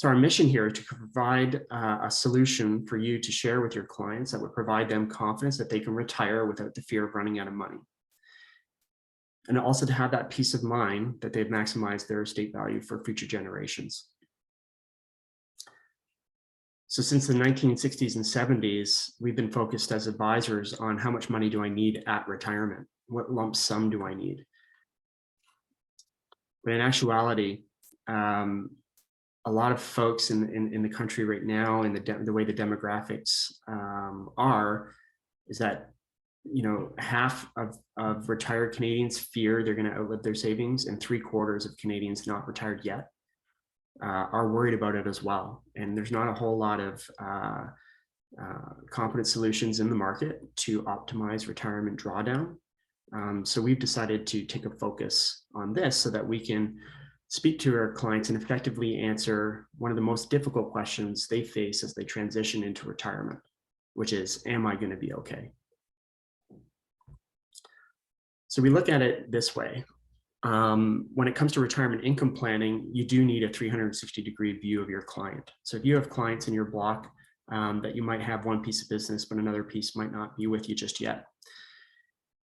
So our mission here is to provide a solution for you to share with your clients that would provide them confidence that they can retire without the fear of running out of money. And also to have that peace of mind that they've maximized their estate value for future generations. So since the 1960s and 70s, we've been focused as advisors on how much money do I need at retirement? What lump sum do I need? But in actuality, a lot of folks in the country right now, and the way the demographics is that, you know, half of retired Canadians fear they're going to outlive their savings, and 3/4 of Canadians not retired yet are worried about it as well. And there's not a whole lot of competent solutions in the market to optimize retirement drawdown. So we've decided to take a focus on this so that we can speak to our clients and effectively answer one of the most difficult questions they face as they transition into retirement, which is, am I going to be okay? So we look at it this way. When it comes to retirement income planning, you do need a 360-degree view of your client. So if you have clients in your block that you might have one piece of business, but another piece might not be with you just yet,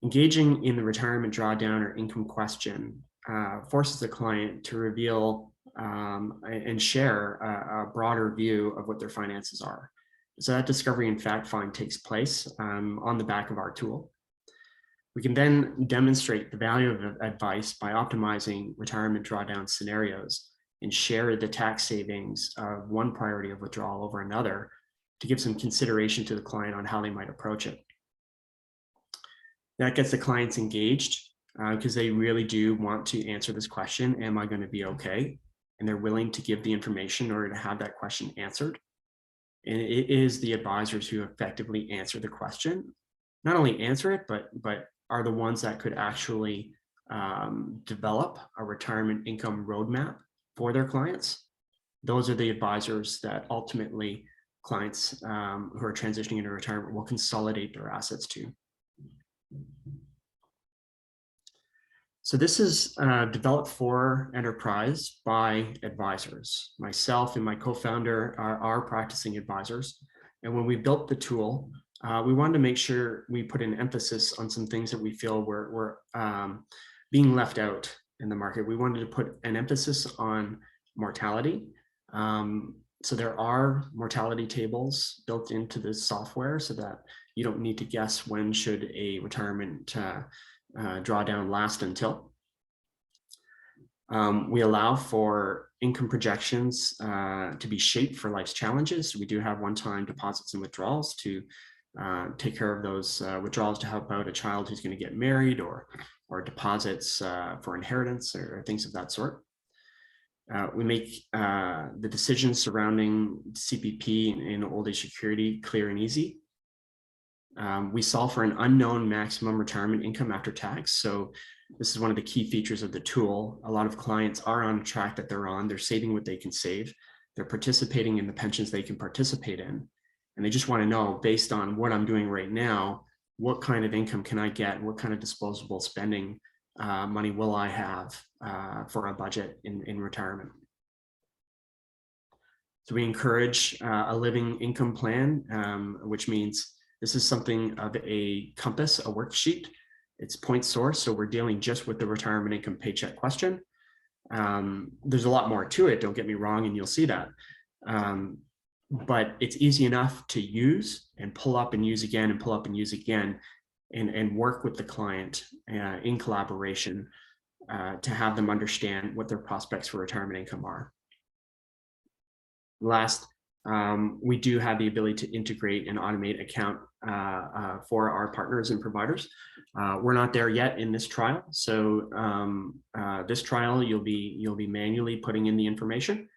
engaging in the retirement drawdown or income question forces the client to reveal and share a broader view of what their finances are. So that discovery and fact find takes place on the back of our tool. We can then demonstrate the value of advice by optimizing retirement drawdown scenarios and share the tax savings of one priority of withdrawal over another to give some consideration to the client on how they might approach it. That gets the clients engaged because they really do want to answer this question, am I going to be okay? And they're willing to give the information in order to have that question answered. And it is the advisors who effectively answer the question, not only answer it, but are the ones that could actually develop a retirement income roadmap for their clients. Those are the advisors that ultimately clients who are transitioning into retirement will consolidate their assets to. So this is developed for enterprise by advisors. Myself and my co-founder are practicing advisors. And when we built the tool, we wanted to make sure we put an emphasis on some things that we feel were being left out in the market. We wanted to put an emphasis on mortality. So there are mortality tables built into this software so that you don't need to guess when should a retirement drawdown last until. We allow for income projections to be shaped for life's challenges. So we do have one-time deposits and withdrawals to take care of those withdrawals to help out a child who's going to get married, or deposits for inheritance or things of that sort. We make the decisions surrounding CPP and old age security clear and easy. We solve for an unknown maximum retirement income after tax. So this is one of the key features of the tool. A lot of clients are on a track that they're on. They're saving what they can save. They're participating in the pensions they can participate in. And they just want to know, based on what I'm doing right now, what kind of income can I get? What kind of disposable spending money will I have for a budget in retirement? So we encourage a living income plan, which means this is something of a compass, a worksheet. It's point source, so we're dealing just with the retirement income paycheck question. There's a lot more to it, don't get me wrong, and you'll see that. But it's easy enough to use and pull up and use again and pull up and use again, and work with the client in collaboration to have them understand what their prospects for retirement income are. Last, we do have the ability to integrate and automate account for our partners and providers. We're not there yet in this trial. So this trial, you'll be manually putting in the information.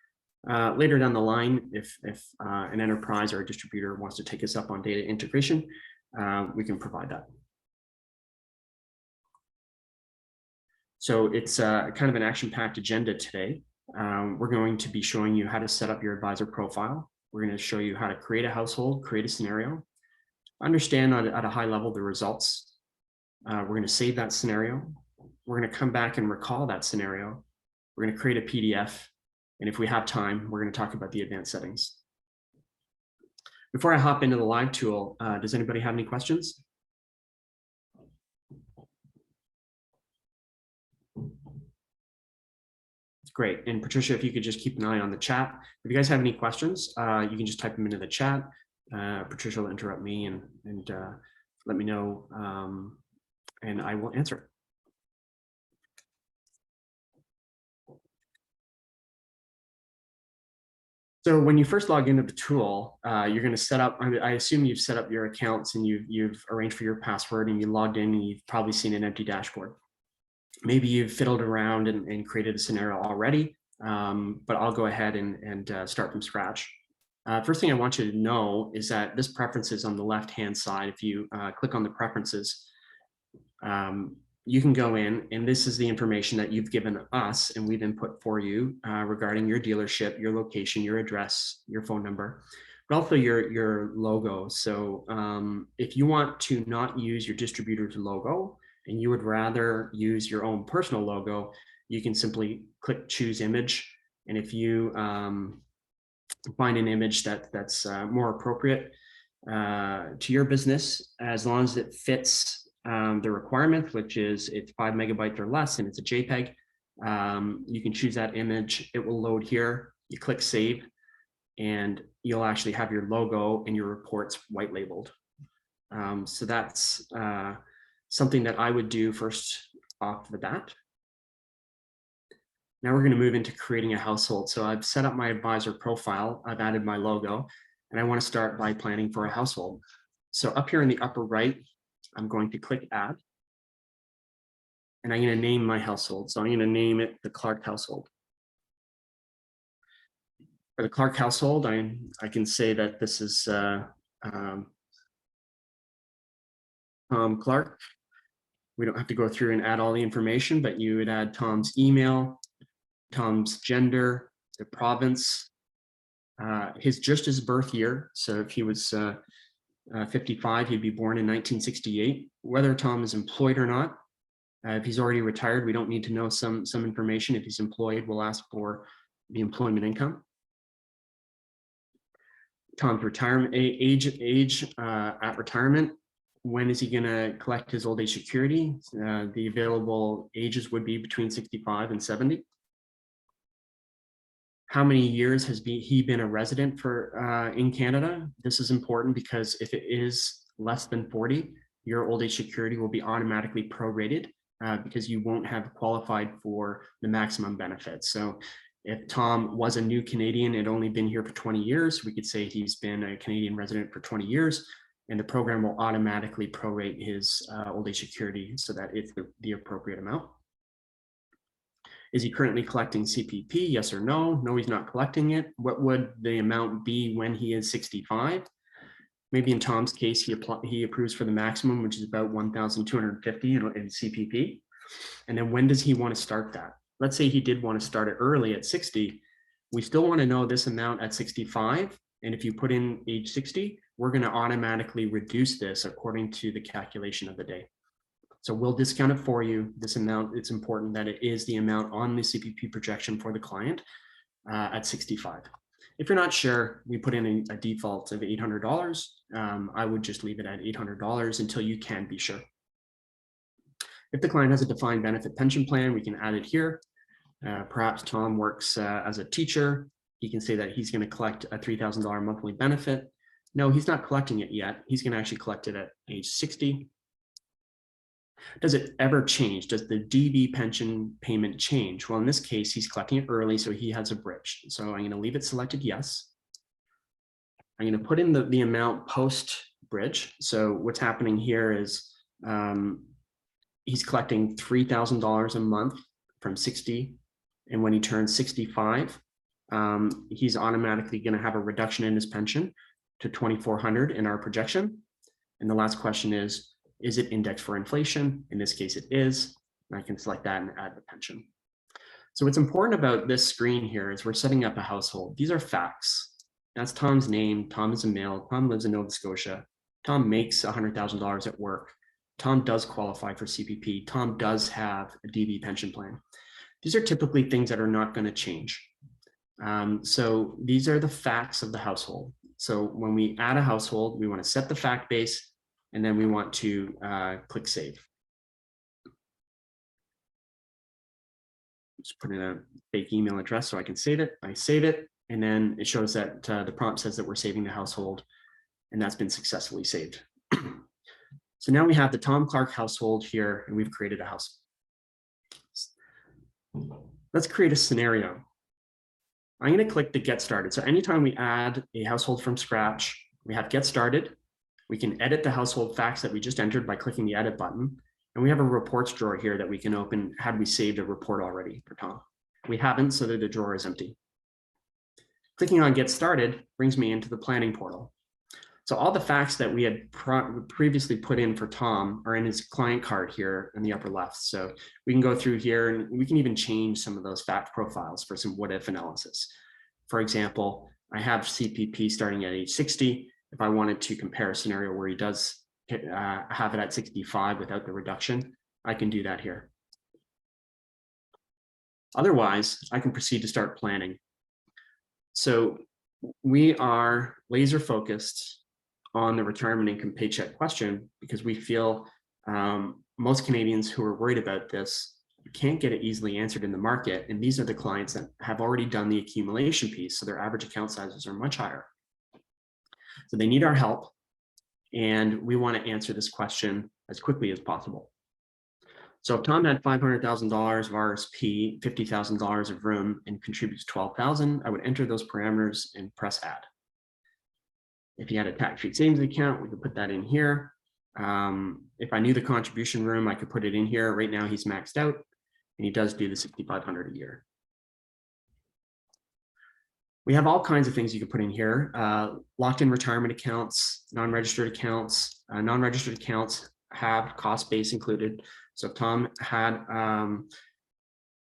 Later down the line, if an enterprise or a distributor wants to take us up on data integration, we can provide that. So it's kind of an action-packed agenda today. We're going to be showing you how to set up your advisor profile. We're going to show you how to create a household, create a scenario, understand at a high level the results. We're going to save that scenario. We're going to come back and recall that scenario. We're going to create a PDF, And if we have time, we're going to talk about the advanced settings. Before I hop into the live tool, does anybody have any questions? Great. And Patricia, if you could just keep an eye on the chat. If you guys have any questions, you can just type them into the chat. Patricia will interrupt me and let me know, and I will answer it. So when you first log into the tool, you're going to set up, I assume you've set up your accounts and you've arranged for your password and you logged in and you've probably seen an empty dashboard. Maybe you've fiddled around and created a scenario already, but I'll go ahead and start from scratch. First thing I want you to know is that this preferences on the left-hand side. If you click on the preferences, you can go in, and this is the information that you've given us and we've input for you regarding your dealership, your location, your address, your phone number, but also your logo. So if you want to not use your distributor's logo and you would rather use your own personal logo, you can simply click choose image. And if you find an image that's more appropriate to your business, as long as it fits the requirement, which is it's 5 megabytes or less and it's a JPEG, you can choose that image. It will load here. You click save and you'll actually have your logo and your reports white labeled. So that's something that I would do first off the bat. Now we're going to move into creating a household. So I've set up my advisor profile. I've added my logo and I want to start by planning for a household. So up here in the upper right, I'm going to click add and I'm going to name my household. So I'm going to name it the Clark household. For the Clark household, I can say that this is Tom Clark. We don't have to go through and add all the information, but you would add Tom's email, Tom's gender, the province, just his birth year. So if he was 55, he'd be born in 1968. Whether Tom is employed or not, if he's already retired, we don't need to know some information. If he's employed, we'll ask for the employment income. Tom's retirement age at retirement. When is he going to collect his old age security? The available ages would be between 65 and 70. How many years has he been a resident for in Canada? This is important because if it is less than 40, your old age security will be automatically prorated because you won't have qualified for the maximum benefits. So if Tom was a new Canadian and only been here for 20 years, we could say he's been a Canadian resident for 20 years, and the program will automatically prorate his old age security so that it's the appropriate amount. Is he currently collecting CPP? Yes or no? No, he's not collecting it. What would the amount be when he is 65? Maybe in Tom's case, he approves for the maximum, which is about 1,250 in CPP. And then when does he want to start that? Let's say he did want to start it early at 60. We still want to know this amount at 65. And if you put in age 60, we're going to automatically reduce this according to the calculation of the day. So we'll discount it for you. This amount, it's important that it is the amount on the CPP projection for the client at 65. If you're not sure, we put in a default of $800. I would just leave it at $800 until you can be sure. If the client has a defined benefit pension plan, we can add it here. Perhaps Tom works as a teacher. He can say that he's going to collect a $3,000 monthly benefit. No, he's not collecting it yet. He's going to actually collect it at age 60. Does it ever change? Does the DB pension payment change? Well, in this case, he's collecting it early, so he has a bridge. So I'm going to leave it selected yes. I'm going to put in the amount post-bridge. So what's happening here is he's collecting $3,000 a month from 60. And when he turns 65, he's automatically going to have a reduction in his pension to $2,400 in our projection. And the last question is it indexed for inflation? In this case, it is. And I can select that and add the pension. So what's important about this screen here is we're setting up a household. These are facts. That's Tom's name. Tom is a male. Tom lives in Nova Scotia. Tom makes $100,000 at work. Tom does qualify for CPP. Tom does have a DB pension plan. These are typically things that are not going to change. So these are the facts of the household. So when we add a household, we want to set the fact base, and then we want to click save. Just put in a fake email address so I can save it. I save it, and then it shows that the prompt says that we're saving the household, and that's been successfully saved. So now we have the Tom Clark household here, and we've created a house. Let's create a scenario. I'm going to click the get started. So anytime we add a household from scratch, we have get started. We can edit the household facts that we just entered by clicking the edit button. And we have a reports drawer here that we can open had we saved a report already for Tom. We haven't, so that the drawer is empty. Clicking on get started brings me into the planning portal. So all the facts that we had previously put in for Tom are in his client card here in the upper left. So we can go through here and we can even change some of those fact profiles for some what if analysis. For example, I have CPP starting at age 60. If I wanted to compare a scenario where he does have it at 65 without the reduction, I can do that here. Otherwise, I can proceed to start planning. So we are laser focused on the retirement income paycheck question because we feel most Canadians who are worried about this can't get it easily answered in the market. And these are the clients that have already done the accumulation piece. So their average account sizes are much higher. So they need our help. And we want to answer this question as quickly as possible. So if Tom had $500,000 of RSP, $50,000 of room, and contributes $12,000, I would enter those parameters and press add. If he had a tax-free savings account, we could put that in here. If I knew the contribution room, I could put it in here. Right now he's maxed out and he does do the $6,500 a year. We have all kinds of things you can put in here. Locked-in retirement accounts, non-registered accounts. Non-registered accounts have cost base included. So if Tom had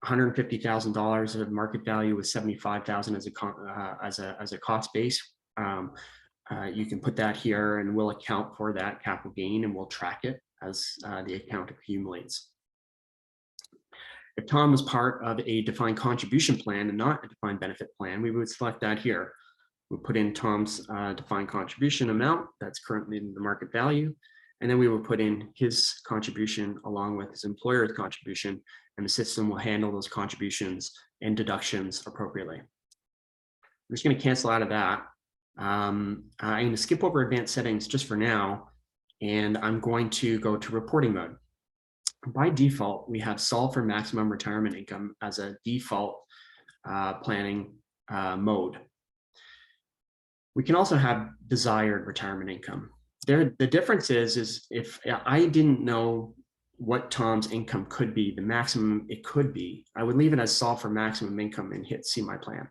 $150,000 of market value with $75,000 as a cost base, you can put that here and we'll account for that capital gain and we'll track it as the account accumulates. If Tom was part of a defined contribution plan and not a defined benefit plan, we would select that here. We'll put in Tom's defined contribution amount that's currently in the market value, and then we will put in his contribution along with his employer's contribution, and the system will handle those contributions and deductions appropriately. I'm just going to cancel out of that. I'm going to skip over advanced settings just for now, and I'm going to go to reporting mode. By default, we have solve for maximum retirement income as a default planning mode. We can also have desired retirement income. The difference is if I didn't know what Tom's income could be, the maximum it could be, I would leave it as solve for maximum income and hit see my plan.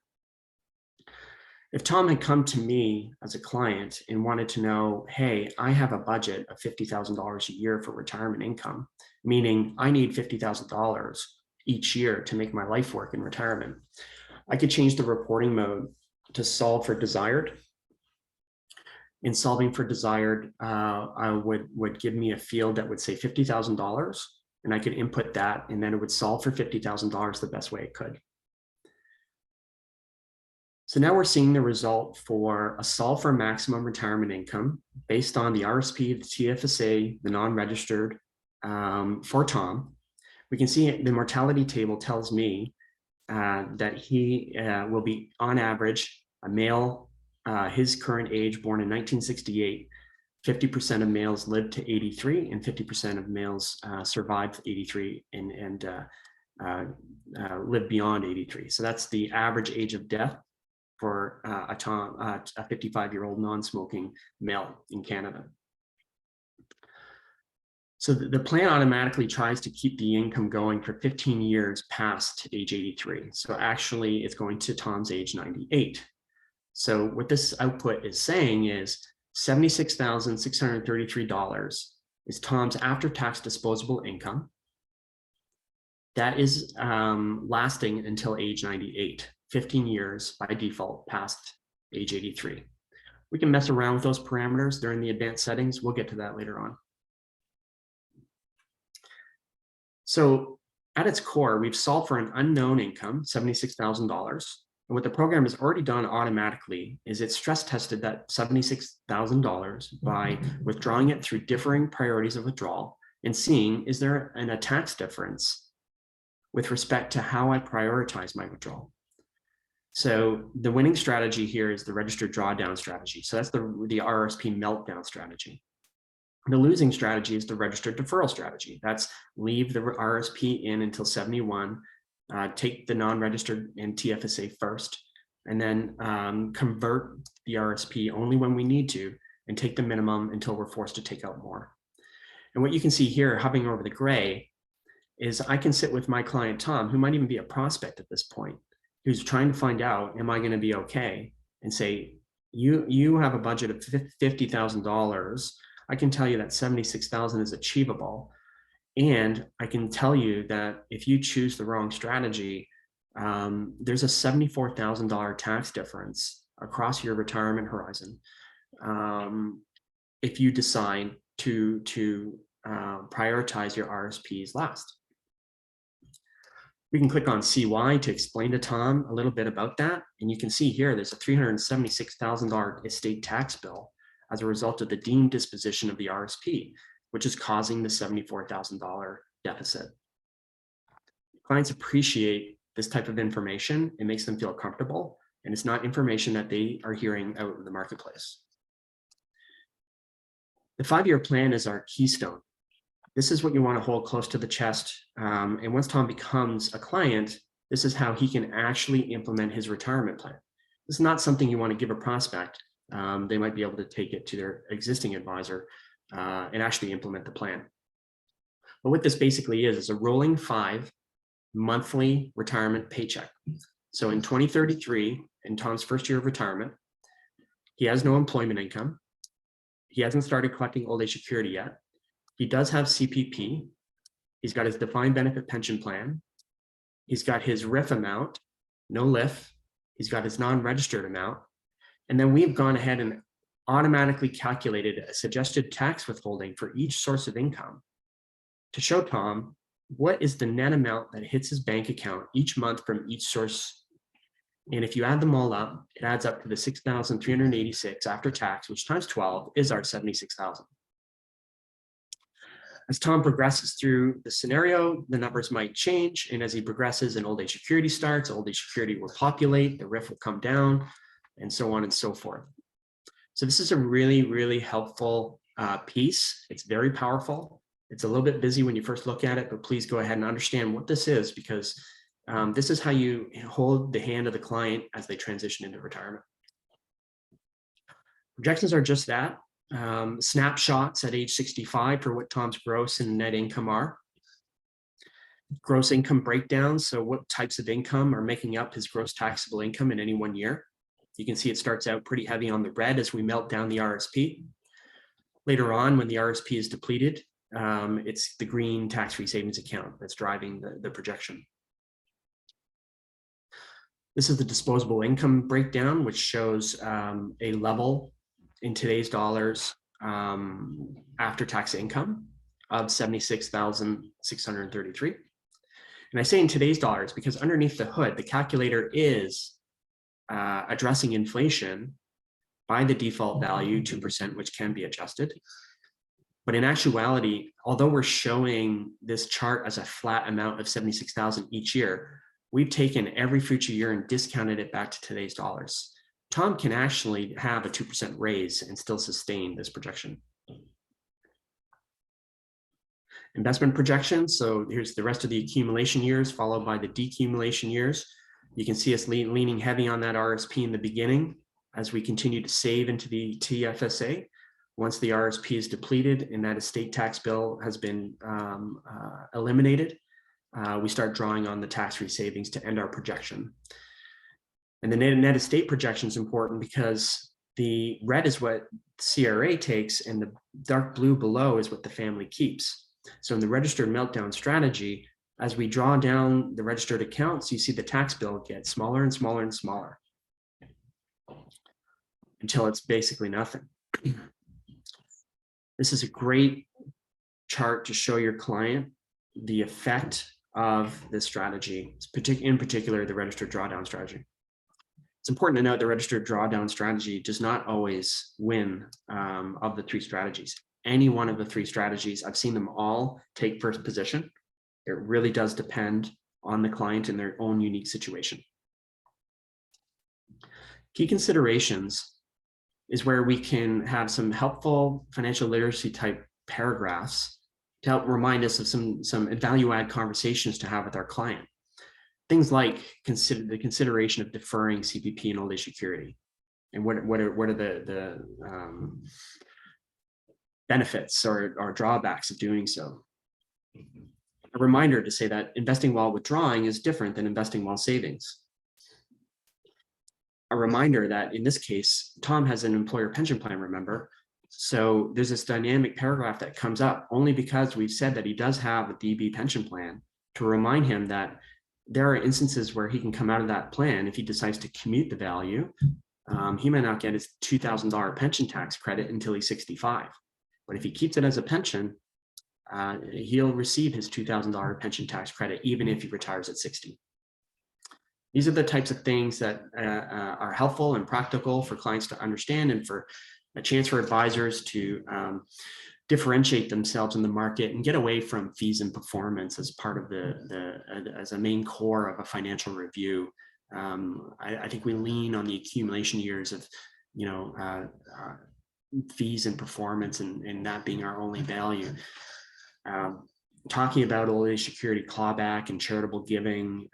If Tom had come to me as a client and wanted to know, hey, I have a budget of $50,000 a year for retirement income, meaning I need $50,000 each year to make my life work in retirement, I could change the reporting mode to solve for desired. In solving for desired, I would give me a field that would say $50,000, and I could input that, and then it would solve for $50,000 the best way it could. So now we're seeing the result for a solve for maximum retirement income based on the RSP, the TFSA, the non-registered for Tom. We can see the mortality table tells me that he will be on average a male, his current age, born in 1968, 50% of males live to 83 and 50% of males survive 83 and live beyond 83. So that's the average age of death for a 55-year-old non-smoking male in Canada. So the plan automatically tries to keep the income going for 15 years past age 83. So actually it's going to Tom's age 98. So what this output is saying is $76,633 is Tom's after-tax disposable income. That is lasting until age 98. 15 years by default past age 83. We can mess around with those parameters during the advanced settings. We'll get to that later on. So at its core, we've solved for an unknown income, $76,000, And what the program has already done automatically is it stress tested that $76,000 by withdrawing it through differing priorities of withdrawal and seeing, is there a tax difference with respect to how I prioritize my withdrawal? So the winning strategy here is the registered drawdown strategy. So that's the RRSP meltdown strategy. The losing strategy is the registered deferral strategy. That's leave the RSP in until 71, take the non-registered and TFSA first, and then convert the RSP only when we need to, and take the minimum until we're forced to take out more. And what you can see here, hovering over the gray, is I can sit with my client, Tom, who might even be a prospect at this point, who's trying to find out, am I going to be okay? And say, you have a budget of $50,000. I can tell you that 76,000 is achievable. And I can tell you that if you choose the wrong strategy, there's a $74,000 tax difference across your retirement horizon if you decide to prioritize your RSPs last. We can click on CY to explain to Tom a little bit about that. And you can see here, there's a $376,000 estate tax bill as a result of the deemed disposition of the RSP, which is causing the $74,000 deficit. Clients appreciate this type of information. It makes them feel comfortable, and it's not information that they are hearing out in the marketplace. The 5-year plan is our keystone. This is what you want to hold close to the chest. And once Tom becomes a client, this is how he can actually implement his retirement plan. This is not something you want to give a prospect. They might be able to take it to their existing advisor and actually implement the plan. But what this basically is a rolling 5 monthly retirement paycheck. So in 2033, in Tom's first year of retirement, he has no employment income. He hasn't started collecting old age security yet. He does have CPP. He's got his defined benefit pension plan. He's got his RIF amount, no LIF. He's got his non-registered amount. And then we've gone ahead and automatically calculated a suggested tax withholding for each source of income to show Tom what is the net amount that hits his bank account each month from each source. And if you add them all up, it adds up to the $6,386 after tax, which times 12 is our $76,000. As Tom progresses through the scenario, the numbers might change. And as he progresses and old age security starts, old age security will populate, the RIF will come down, and so on and so forth. So this is a really, really helpful piece. It's very powerful. It's a little bit busy when you first look at it, but please go ahead and understand what this is, because this is how you hold the hand of the client as they transition into retirement. Projections are just that. Snapshots at age 65 for what Tom's gross and net income are. Gross income breakdown, so what types of income are making up his gross taxable income in any one year. You can see it starts out pretty heavy on the red as we melt down the RSP. Later on, when the RSP is depleted, it's the green tax-free savings account that's driving the projection. This is the disposable income breakdown, which shows a level in today's dollars after tax income of 76,633. And I say in today's dollars because underneath the hood, the calculator is addressing inflation by the default value, 2%, which can be adjusted. But in actuality, although we're showing this chart as a flat amount of 76,000 each year, we've taken every future year and discounted it back to today's dollars. Tom can actually have a 2% raise and still sustain this projection. Investment projections. So here's the rest of the accumulation years followed by the decumulation years. You can see us leaning heavy on that RSP in the beginning as we continue to save into the TFSA. Once the RSP is depleted and that estate tax bill has been eliminated, we start drawing on the tax-free savings to end our projection. And the net estate projection is important because the red is what CRA takes and the dark blue below is what the family keeps. So in the registered meltdown strategy, as we draw down the registered accounts, you see the tax bill get smaller and smaller and smaller until it's basically nothing. This is a great chart to show your client the effect of this strategy, in particular, the registered drawdown strategy. It's important to note the registered drawdown strategy does not always win of the 3 strategies. Any one of the 3 strategies, I've seen them all take first position. It really does depend on the client and their own unique situation. Key considerations is where we can have some helpful financial literacy type paragraphs to help remind us of some value add conversations to have with our client. Things like the consideration of deferring CPP and old age security, and what are the benefits or drawbacks of doing so. A reminder to say that investing while withdrawing is different than investing while savings. A reminder that in this case, Tom has an employer pension plan, remember? So there's this dynamic paragraph that comes up only because we've said that he does have a DB pension plan, to remind him that there are instances where he can come out of that plan if he decides to commute the value. He may not get his $2,000 pension tax credit until he's 65. But if he keeps it as a pension, he'll receive his $2,000 pension tax credit even if he retires at 60. These are the types of things that are helpful and practical for clients to understand, and for a chance for advisors to differentiate themselves in the market and get away from fees and performance as part of as a main core of a financial review. I think we lean on the accumulation years of, fees and performance, and that being our only value. Talking about old age security clawback and charitable giving,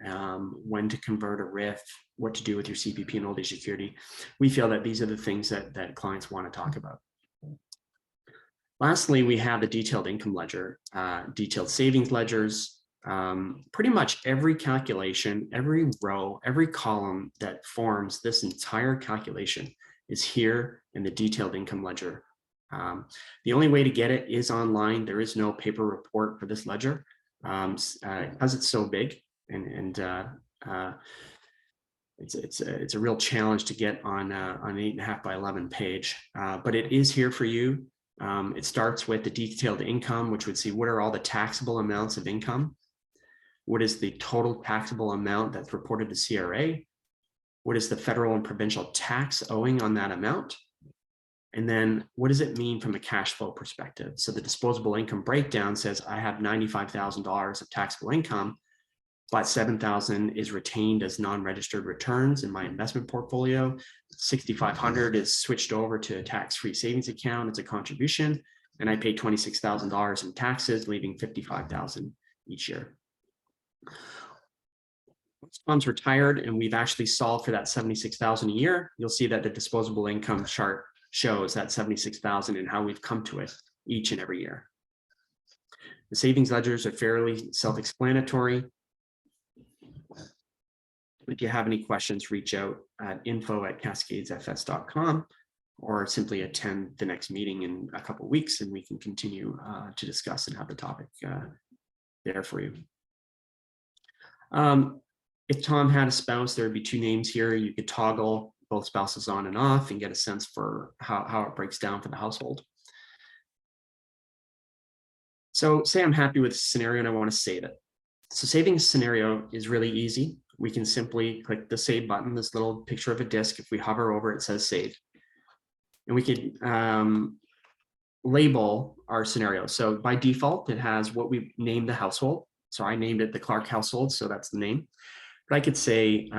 when to convert a RIF, what to do with your CPP and old age security. We feel that these are the things that clients want to talk about. Lastly, we have the detailed income ledger, detailed savings ledgers. Pretty much every calculation, every row, every column that forms this entire calculation is here in the detailed income ledger. The only way to get it is online. There is no paper report for this ledger because it's so big, and it's a real challenge to get on an 8.5 by 11 page. But it is here for you. It starts with the detailed income, which would see what are all the taxable amounts of income. What is the total taxable amount that's reported to CRA? What is the federal and provincial tax owing on that amount? And then what does it mean from a cash flow perspective? So the disposable income breakdown says I have $95,000 of taxable income, but $7,000 is retained as non-registered returns in my investment portfolio. $6,500 is switched over to a tax-free savings account as a contribution, and I pay $26,000 in taxes, leaving $55,000 each year. Once Tom's retired and we've actually solved for that $76,000 a year, you'll see that the disposable income chart shows that $76,000 and how we've come to it each and every year. The savings ledgers are fairly self-explanatory. If you have any questions, reach out at info@cascadesfs.com, or simply attend the next meeting in a couple of weeks and we can continue to discuss and have the topic there for you. If Tom had a spouse, there would be 2 names here. You could toggle both spouses on and off and get a sense for how it breaks down for the household. So say I'm happy with the scenario and I want to save it. So saving a scenario is really easy. We can simply click the save button, this little picture of a disk. If we hover over it, says save. And we could label our scenario. So by default, it has what we named the household. So I named it the Clark household, so that's the name. But I could say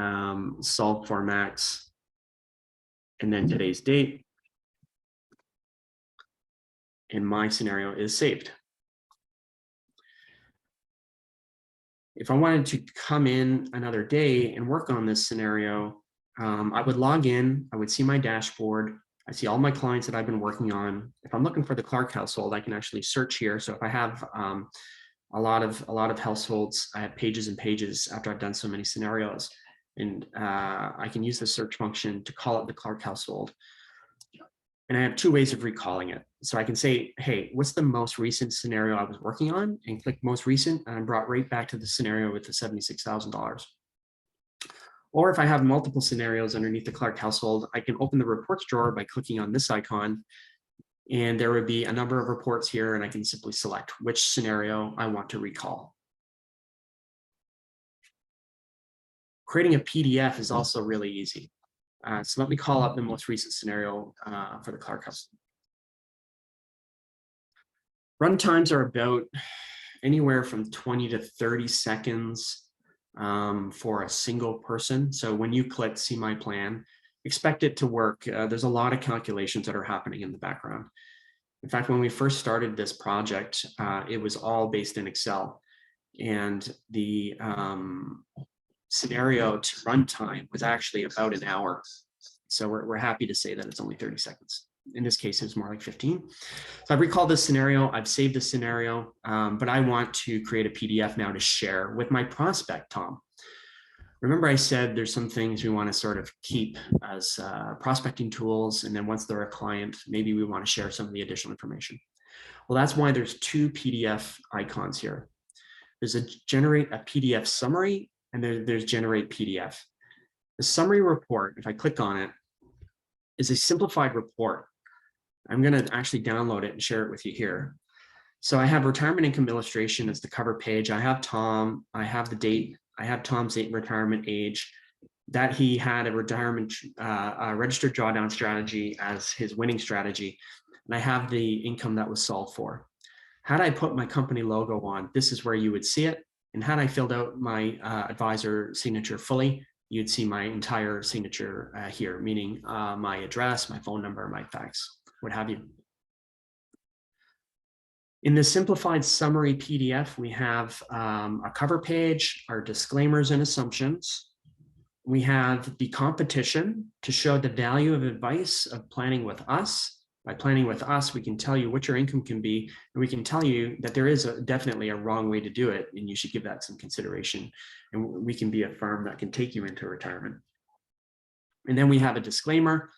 solve for max, and then today's date, and my scenario is saved. If I wanted to come in another day and work on this scenario, I would log in, I would see my dashboard, I see all my clients that I've been working on. If I'm looking for the Clark household, I can actually search here. So if I have a lot of households, I have pages and pages after I've done so many scenarios, and I can use the search function to call it the Clark household. And I have 2 ways of recalling it. So I can say, hey, what's the most recent scenario I was working on, and click most recent, and I'm brought right back to the scenario with the $76,000. Or if I have multiple scenarios underneath the Clark household, I can open the reports drawer by clicking on this icon, and there would be a number of reports here, and I can simply select which scenario I want to recall. Creating a PDF is also really easy. So let me call up the most recent scenario for the Clark House. Run times are about anywhere from 20 to 30 seconds for a single person. So when you click see my plan, expect it to work. There's a lot of calculations that are happening in the background. In fact, when we first started this project, it was all based in Excel. And the scenario to runtime was actually about an hour. So we're happy to say that it's only 30 seconds. In this case, it's more like 15. So I've recalled this scenario, I've saved this scenario, but I want to create a PDF now to share with my prospect, Tom. Remember I said there's some things we want to sort of keep as prospecting tools, and then once they're a client, maybe we want to share some of the additional information. Well, that's why there's two PDF icons here. There's a generate a PDF summary, and there's generate PDF. The summary report, if I click on it, is a simplified report. I'm going to actually download it and share it with you here. So I have retirement income illustration as the cover page. I have Tom, I have the date, I have Tom's retirement age, that he had a retirement registered drawdown strategy as his winning strategy. And I have the income that was solved for. Had I put my company logo on, this is where you would see it. And had I filled out my advisor signature fully, you'd see my entire signature here, meaning my address, my phone number, my fax, what have you. In the simplified summary PDF, we have a cover page, our disclaimers and assumptions. We have the competition to show the value of advice of planning with us. By planning with us, we can tell you what your income can be, and we can tell you that there is definitely a wrong way to do it, and you should give that some consideration. And we can be a firm that can take you into retirement. And then we have a disclaimer,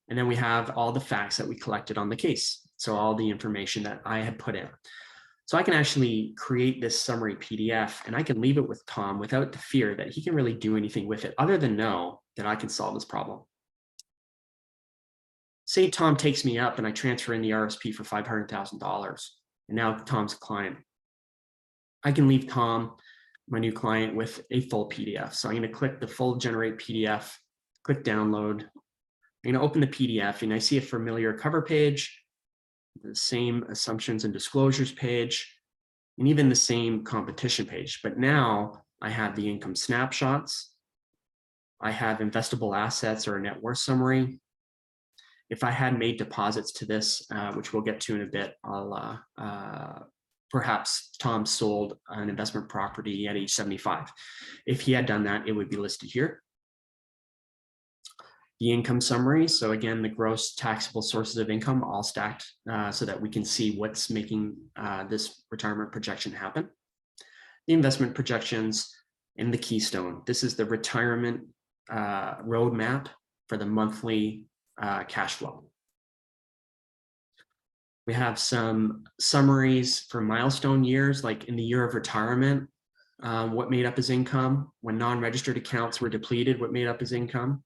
and then we have all the facts that we collected on the case. So all the information that I had put in. So I can actually create this summary PDF, and I can leave it with Tom without the fear that he can really do anything with it other than know that I can solve this problem. Say Tom takes me up and I transfer in the RSP for $500,000, and now Tom's a client. I can leave Tom, my new client, with a full PDF. So I'm going to click the full generate PDF, click download. I'm going to open the PDF, and I see a familiar cover page, the same assumptions and disclosures page, and even the same competition page. But now I have the income snapshots. I have investable assets or a net worth summary. If I had made deposits to this, which we'll get to in a bit, perhaps Tom sold an investment property at age 75. If he had done that, it would be listed here. The income summary. So again, the gross taxable sources of income all stacked so that we can see what's making this retirement projection happen. The investment projections and the keystone. This is the retirement roadmap for the monthly cash flow. We have some summaries for milestone years, like in the year of retirement, what made up his income. When non-registered accounts were depleted, what made up his income.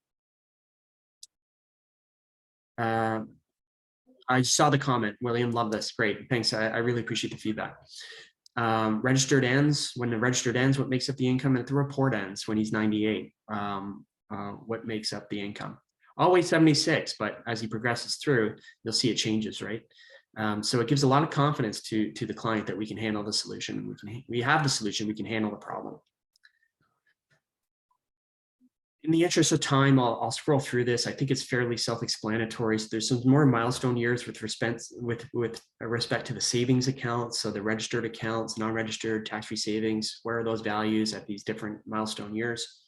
I saw the comment, William, love this, great, thanks, I really appreciate the feedback. Registered ends, when the registered ends, what makes up the income, and if the report ends when he's 98, what makes up the income. Always 76, but as he progresses through, you'll see it changes, right? So it gives a lot of confidence to the client that we can handle the solution. We have the solution, we can handle the problem. In the interest of time, I'll scroll through this. I think it's fairly self-explanatory. So there's some more milestone years with respect to the savings accounts. So the registered accounts, non-registered, tax-free savings, where are those values at these different milestone years?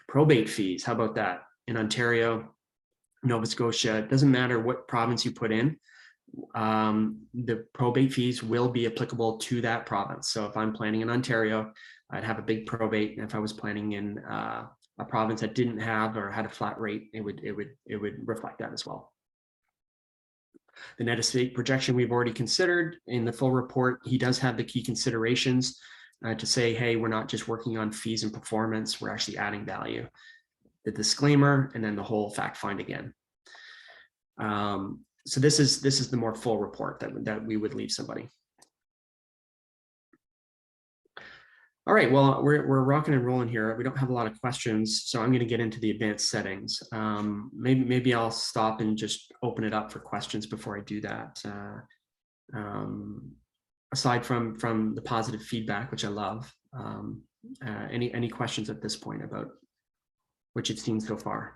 Probate fees, how about that? In Ontario, Nova Scotia, it doesn't matter what province you put in, the probate fees will be applicable to that province. So if I'm planning in Ontario, I'd have a big probate. And if I was planning in a province that didn't have or had a flat rate, it would reflect that as well. The net estate projection we've already considered in the full report. He does have the key considerations to say, hey, we're not just working on fees and performance, we're actually adding value. The disclaimer, and then the whole fact find again. So this is the more full report that we would leave somebody. All right, well, we're rocking and rolling here. We don't have a lot of questions, so I'm going to get into the advanced settings. Maybe I'll stop and just open it up for questions before I do that. Aside from the positive feedback, which I love, any questions at this point about what you've seen so far?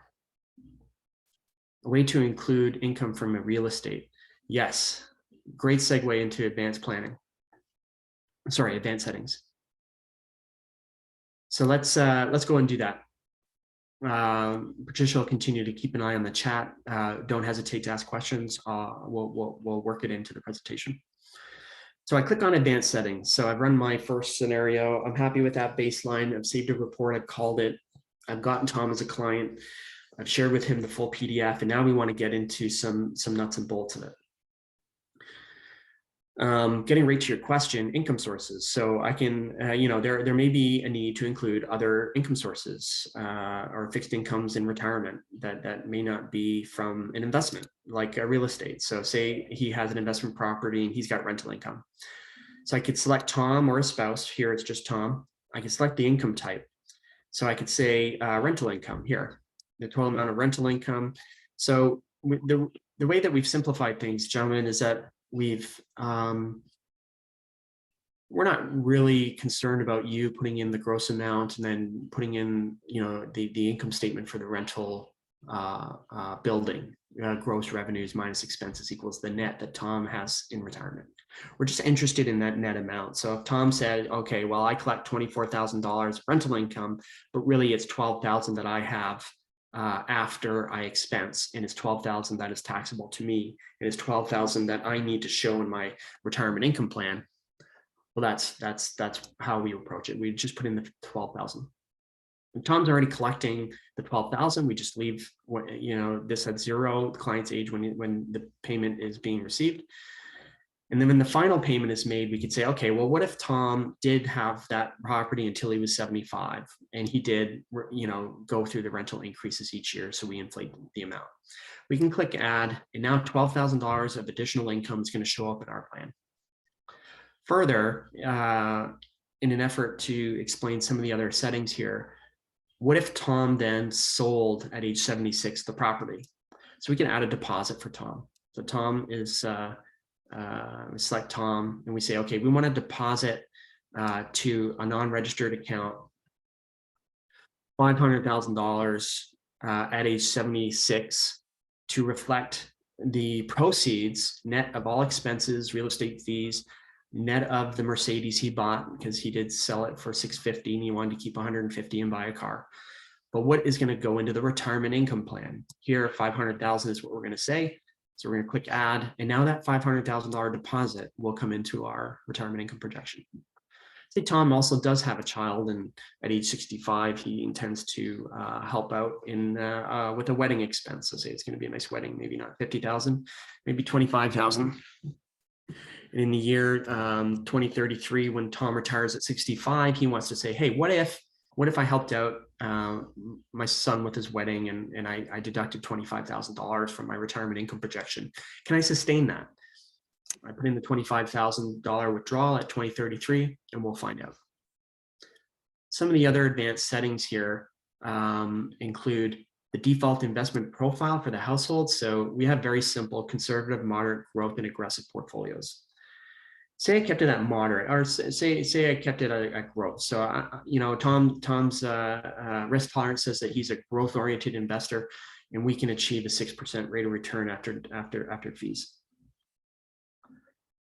A way to include income from a real estate. Yes, great segue into advanced planning. Sorry, advanced settings. So let's go and do that. Patricia will continue to keep an eye on the chat. Don't hesitate to ask questions. We'll work it into the presentation. So I click on advanced settings. So I've run my first scenario. I'm happy with that baseline. I've saved a report. I've called it. I've gotten Tom as a client. I've shared with him the full PDF, and now we want to get into some nuts and bolts of it. Getting right to your question, income sources. So I can, there may be a need to include other income sources or fixed incomes in retirement that may not be from an investment, like a real estate. So say he has an investment property and he's got rental income. So I could select Tom or a spouse. Here it's just Tom. I can select the income type. So I could say rental income here, the total amount of rental income. So the way that we've simplified things, gentlemen, is that we're not really concerned about you putting in the gross amount and then putting in, the income statement for the rental building. Gross revenues minus expenses equals the net that Tom has in retirement. We're just interested in that net amount. So if Tom said, okay, well, I collect $24,000 rental income, but really it's $12,000 that I have after I expense, and it's $12,000 that is taxable to me, and it's $12,000 that I need to show in my retirement income plan. Well, that's how we approach it. We just put in the $12,000. Tom's already collecting the $12,000. We just leave this at zero, the client's age when the payment is being received. And then when the final payment is made, we could say, okay, well, what if Tom did have that property until he was 75 and he did, go through the rental increases each year, so we inflate the amount. We can click add, and now $12,000 of additional income is going to show up in our plan. Further, in an effort to explain some of the other settings here, what if Tom then sold at age 76 the property? So we can add a deposit for Tom. So Tom is, we select Tom and we say, okay, we want to deposit to a non-registered account $500,000 at age 76 to reflect the proceeds, net of all expenses, real estate fees, net of the Mercedes he bought, because he did sell it for $650 and he wanted to keep $150 and buy a car. But what is going to go into the retirement income plan? Here, $500,000 is what we're going to say. So we're going to click add, and now that $500,000 deposit will come into our retirement income projection. Say Tom also does have a child, and at age 65, he intends to help out in with a wedding expense. So say it's going to be a nice wedding, maybe not 50,000, maybe 25,000. In the year 2033, when Tom retires at 65, he wants to say, hey, what if I helped out my son with his wedding and I deducted $25,000 from my retirement income projection? Can I sustain that? I put in the $25,000 withdrawal at 2033, and we'll find out. Some of the other advanced settings here include the default investment profile for the household. So we have very simple, conservative, moderate growth, and aggressive portfolios. Say I kept it at moderate, or say I kept it at growth. So, Tom's risk tolerance says that he's a growth-oriented investor, and we can achieve a 6% rate of return after fees.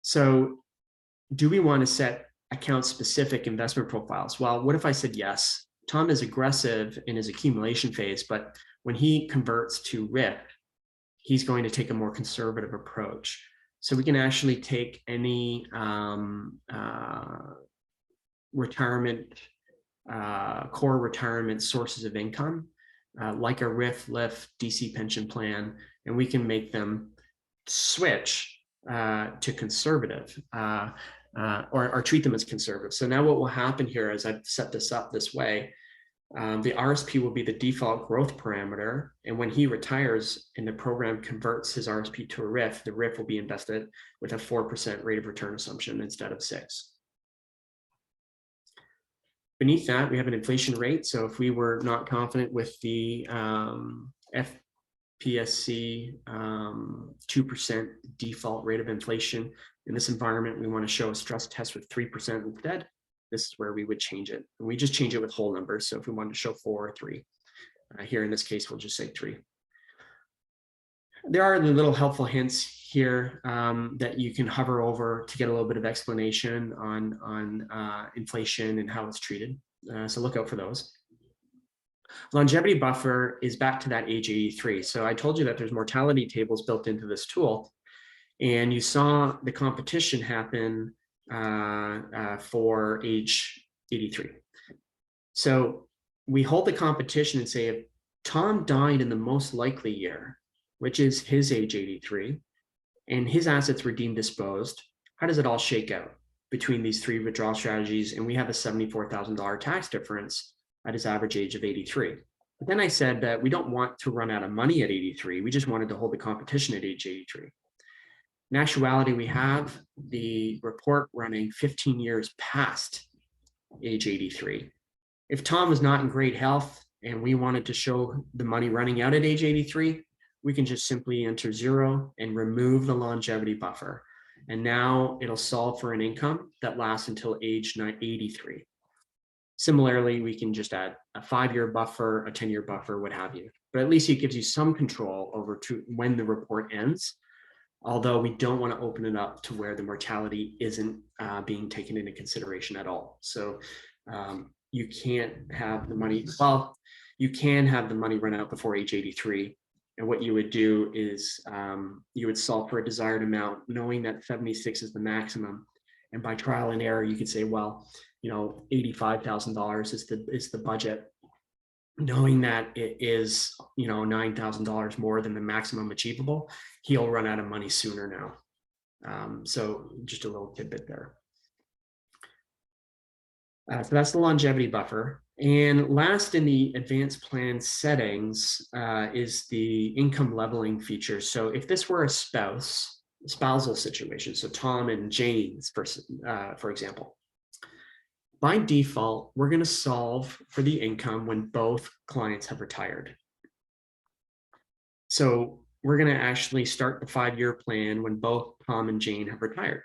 So do we want to set account-specific investment profiles? Well, what if I said yes? Tom is aggressive in his accumulation phase, but when he converts to RIP, he's going to take a more conservative approach. So we can actually take any core retirement sources of income, like a RIF, LIF, DC pension plan, and we can make them switch to conservative or treat them as conservative. So now what will happen here is I've set this up this way. The RSP will be the default growth parameter. And when he retires and the program converts his RSP to a RIF, the RIF will be invested with a 4% rate of return assumption instead of 6. Beneath that, we have an inflation rate. So if we were not confident with the FPSC 2% default rate of inflation in this environment, we want to show a stress test with 3% instead. This is where we would change it. And we just change it with whole numbers. So if we wanted to show 4 or 3, here in this case, we'll just say 3. There are the little helpful hints here that you can hover over to get a little bit of explanation on inflation and how it's treated. So look out for those. Longevity buffer is back to that age 83. So I told you that there's mortality tables built into this tool, and you saw the competition happen for age 83. So we hold the competition and say, if Tom died in the most likely year, which is his age 83, and his assets were deemed disposed, how does it all shake out between these 3 withdrawal strategies? And we have a $74,000 tax difference at his average age of 83. But then I said that we don't want to run out of money at 83. We just wanted to hold the competition at age 83. In actuality, we have the report running 15 years past age 83. If Tom was not in great health and we wanted to show the money running out at age 83, we can just simply enter 0 and remove the longevity buffer. And now it'll solve for an income that lasts until age 83. Similarly, we can just add a 5-year buffer, a 10-year buffer, what have you. But at least it gives you some control over to when the report ends, although we don't want to open it up to where the mortality isn't being taken into consideration at all. So you can't have the money, well, you can have the money run out before age 83. And what you would do is you would solve for a desired amount, knowing that 76 is the maximum. And by trial and error, you could say, well, you know, $85,000 is the budget, knowing that it is, you know, $9,000 more than the maximum achievable. He'll run out of money sooner now. So just a little tidbit there. So that's the longevity buffer. And last in the advanced plan settings is the income leveling feature. So if this were a spousal situation, so Tom and Jane's, for example, by default, we're going to solve for the income when both clients have retired. So we're going to actually start the 5-year plan when both Tom and Jane have retired.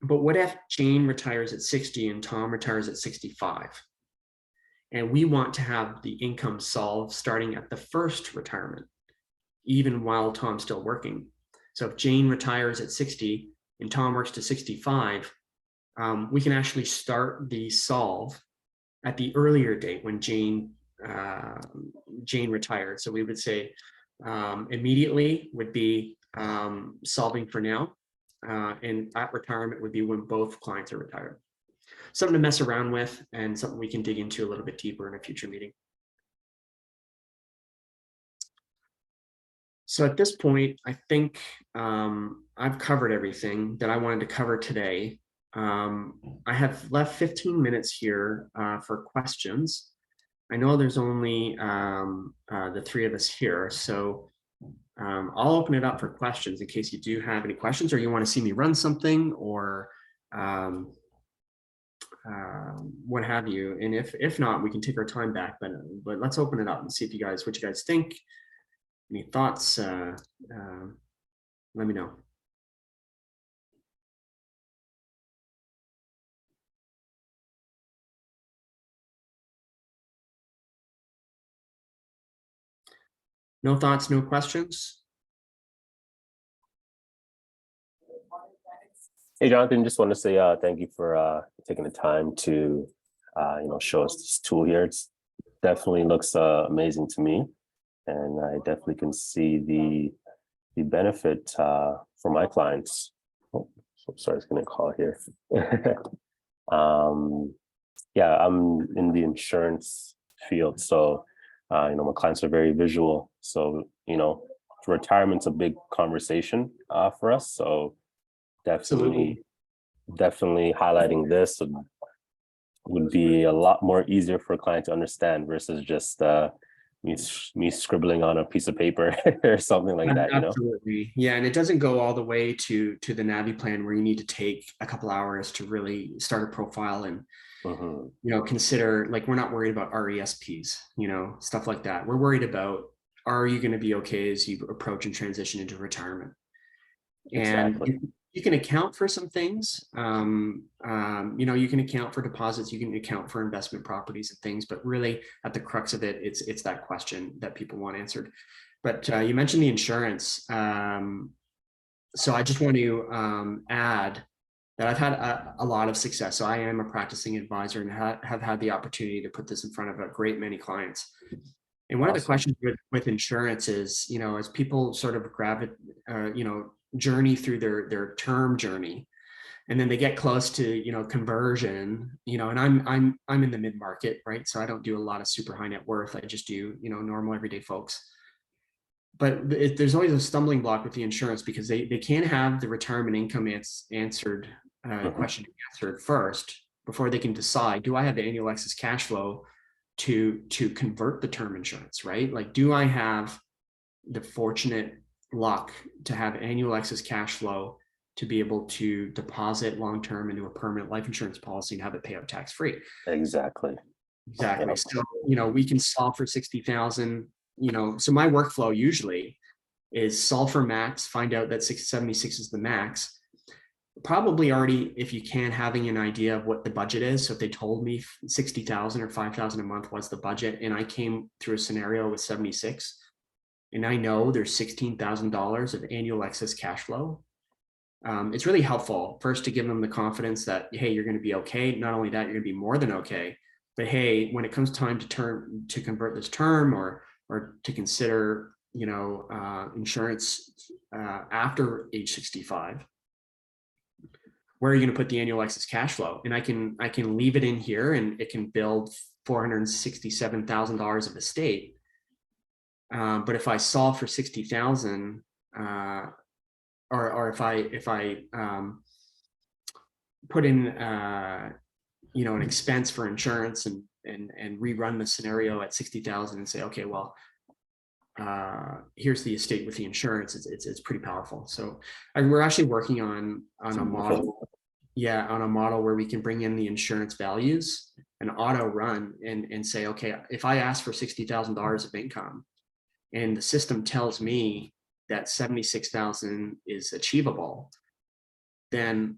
But what if Jane retires at 60 and Tom retires at 65? And we want to have the income solved starting at the first retirement, even while Tom's still working. So if Jane retires at 60 and Tom works to 65, we can actually start the solve at the earlier date when Jane retired. So we would say immediately would be solving for now. And at retirement would be when both clients are retired. Something to mess around with and something we can dig into a little bit deeper in a future meeting. So at this point, I think I've covered everything that I wanted to cover today. I have left 15 minutes here for questions. I know there's only the 3 of us here, so I'll open it up for questions in case you do have any questions or you want to see me run something or what have you. And if not, we can take our time back, but let's open it up and see what you guys think. Any thoughts? Let me know. No thoughts, no questions? Hey, Jonathan, just want to say thank you for taking the time to show us this tool here. It definitely looks amazing to me, and I definitely can see the benefit for my clients. Oh, sorry, it's going to call here. Yeah, I'm in the insurance field, so my clients are very visual. So retirement's a big conversation for us. So definitely highlighting this would be a lot more easier for a client to understand versus just me scribbling on a piece of paper or something like that. Absolutely. Yeah, and it doesn't go all the way to the Navi plan where you need to take a couple hours to really start a profile and Mhm. Consider, like, we're not worried about RESPs, stuff like that. We're worried about, are you going to be okay as you approach and transition into retirement? And Exactly. you can account for some things. You can account for deposits, you can account for investment properties and things, but really at the crux of it, it's that question that people want answered. But you mentioned the insurance. So I just want to add that I've had a lot of success. So I am a practicing advisor and have had the opportunity to put this in front of a great many clients. And one of the Awesome. questions with insurance is, as people sort of journey through their term journey, and then they get close to, conversion, and I'm in the mid market, right? So I don't do a lot of super high net worth. I just do, normal everyday folks. But there's always a stumbling block with the insurance because they can't have the retirement income answered Mhm. question answered first before they can decide, do I have the annual excess cash flow to convert the term insurance, right? Like, do I have the fortunate luck to have annual excess cash flow to be able to deposit long term into a permanent life insurance policy and have it pay out tax free? Exactly. Exactly. Yep. So, we can solve for 60,000. So my workflow usually is solve for max, find out that 676 is the max. Probably already, if you can, having an idea of what the budget is. So if they told me 60,000 or 5,000 a month was the budget, and I came through a scenario with 76, and I know there's $16,000 of annual excess cash flow, it's really helpful first to give them the confidence that, hey, you're going to be okay. Not only that, you're going to be more than okay, but hey, when it comes time to convert this term or to consider, insurance after age 65, where are you going to put the annual excess cash flow? And I can leave it in here, and it can build $467,000 of estate. But if I solve for 60,000, or if I put in an expense for insurance and rerun the scenario at 60,000 and say, okay, well, here's the estate with the insurance. It's pretty powerful. So we're actually working on It's a beautiful. model, yeah, on a model where we can bring in the insurance values and auto run and say, okay, if I ask for $60,000 of income and the system tells me that 76,000 is achievable, then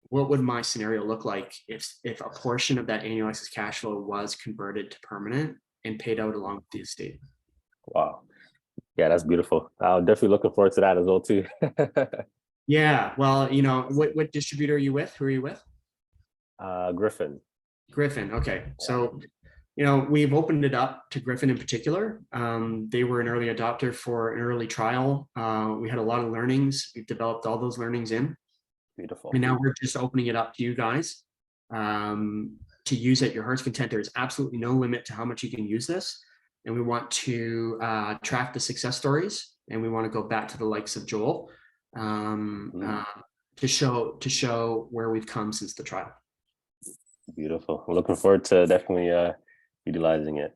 what would my scenario look like if a portion of that annual excess cash flow was converted to permanent and paid out along with the estate? Wow. Yeah, that's beautiful. I'm definitely looking forward to that as well too. Yeah, well, what distributor are you with? Who are you with? Griffin. Griffin. Okay, Yeah, so we've opened it up to Griffin in particular. They were an early adopter for an early trial. We had a lot of learnings. We've developed all those learnings in, and beautiful. now we're just opening it up to you guys to use at your heart's content. There's absolutely no limit to how much you can use this, and we want to track the success stories, and we want to go back to the likes of Joel Mhm. to show where we've come since the trial. Beautiful. I'm looking forward to definitely utilizing it.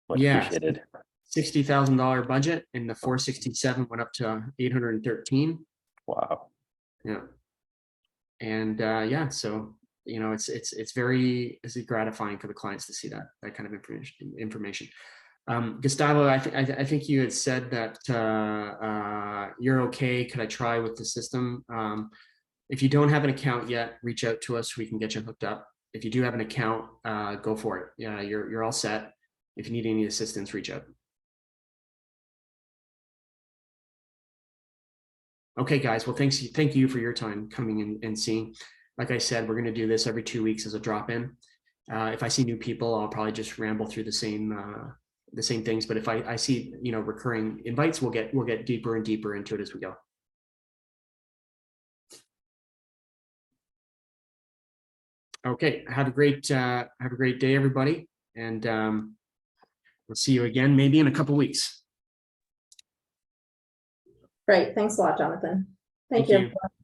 Much Yeah, appreciated. $60,000 budget, and the 467 went up to 813. Wow. Yeah, and yeah, so it's very gratifying for the clients to see that kind of information. Gustavo, I think you had said that you're okay. Could I try with the system? If you don't have an account yet, reach out to us. We can get you hooked up. If you do have an account, go for it. Yeah, you're all set. If you need any assistance, reach out. Okay, guys. Well, thank you for your time coming in and seeing. Like I said, we're going to do this every 2 weeks as a drop-in. If I see new people, I'll probably just ramble through the same things. But if I see recurring invites, we'll get deeper and deeper into it as we go. Okay, have a great day, everybody, and we'll see you again maybe in a couple weeks. Great. Thanks a lot, Jonathan. Thank Thank you. you.